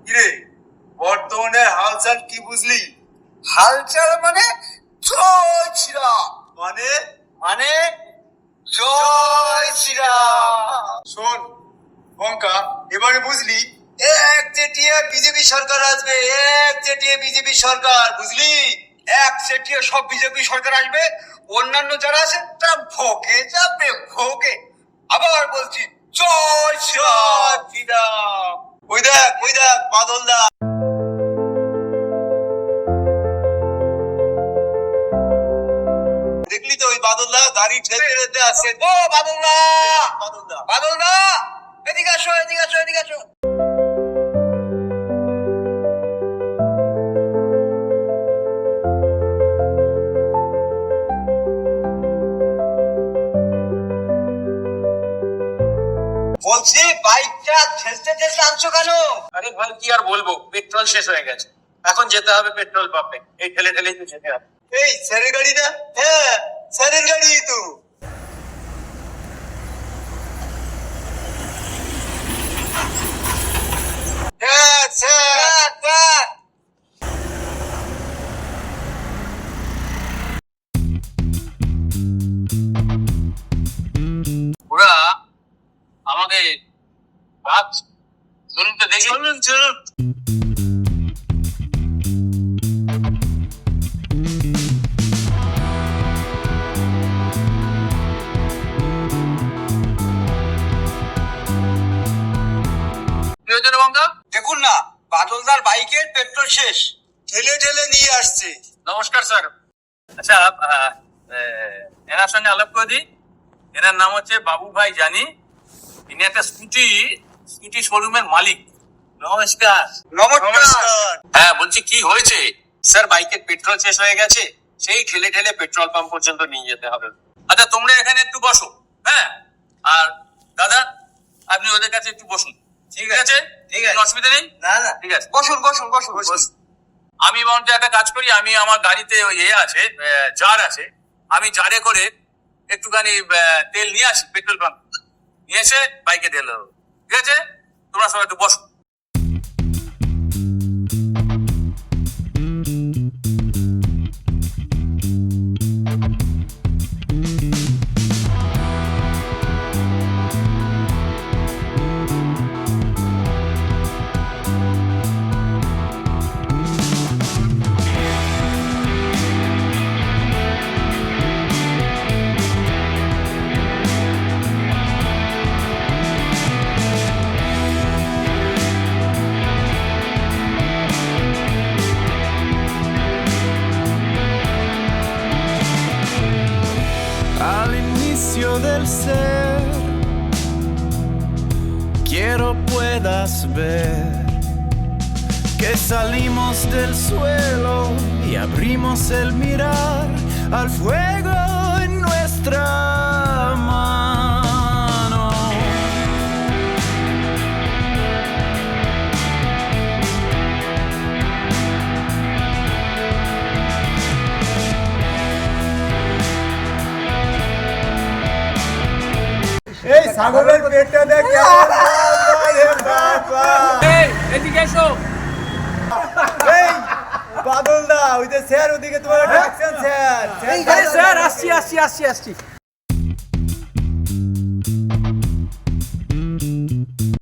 কিরে, বর্তমানে হালচাল কি বুঝলি? হালচাল মানে জয় শ্রীরাম। মানে মানে জয় শ্রীরাম। শোন বঙ্কা, এবারে বুঝলি এক চেটিয়া বিজেপি সরকার আসবে, এক চেটিয়া বিজেপি সরকার, বুঝলি? এক সেটিয়ে সব বিজেপি সরকার আসবে, অন্যান্য যারা আছে তারা ভোগে যাবে, ভোগে। আবার বলছি জয় শ্রীরাম। শ্রীরাম। ওই দেখ বাদল দা। দেখলি তো ওই বাদল দা গাড়ি ঠেলতে ঠেলতে আসছে। ও বাদল দা, বাদল দা, বাদল দা, এদিকে আসো, এদিকে আসো, এদিকে আসো। বলছি বাইকটা ঠেলতে ঠেলতে আনছো কেন? আরে ভাই কি আর বলবো, পেট্রোল শেষ হয়ে গেছে, এখন যেতে হবে পেট্রোল পাম্পে। এই ঠেলে ঠেলেই তো যেতে হবে। এই স্যারের গাড়ি না? হ্যাঁ, স্যারের গাড়ি তো। হ্যাঁ স্যার। স্যার, ওরা আমাকে রাত চলুন তো দেখি। চলুন। কি হয়েছে রে বঙ্কা? দেখুন না বাদলদার বাইকের পেট্রোল শেষ। ঠেলে ঠেলে নিয়ে আসছে। নমস্কার স্যার। আচ্ছা, এনার সঙ্গে আলাপ করে দিই। এনার নাম হচ্ছে বাবু ভাই জানি। ইনি একটা স্কুটি শোরুমের মালিক। নমস্কার। নমস্কার। হ্যাঁ, বলছি কি হয়েছে? স্যার বাইকের পেট্রোল শেষ হয়ে গেছে, সেই ঠেলে ঠেলে পেট্রোল পাম্প পর্যন্ত নিয়ে যেতে হবে। আচ্ছা তোমরা এখানে একটু বসো। হ্যাঁ, আর দাদা আপনি ওদের কাছে একটু বসুন। ঠিক আছে? ঠিক আছে। কোনো অসুবিধা নেই? না না, ঠিক আছে। বসুন বসুন বসুন বসুন। আমি বরঞ্চ একটা কাজ করি, আমি আমার গাড়িতে ওই আছে, জার আছে, আমি জারে করে একটুখানি তেল নিয়ে আসি পেট্রোল পাম্প, নিয়ে এসে বাইকে ঢেলে দেবো। ঠিক আছে, তোমরা সবাই একটু বসো। Al inicio del ser, quiero puedas ver que salimos del suelo y abrimos el mirar al fuego en nuestra mano. এই সাগরের পেটটা দেখ কেমন লাল রে বাবা। এদিকে এসো। এই বাদল দা, ওই যে স্যার ওদিকে তোমার ডাকছেন স্যার। স্যার আসছি আসছি আসছি আসছি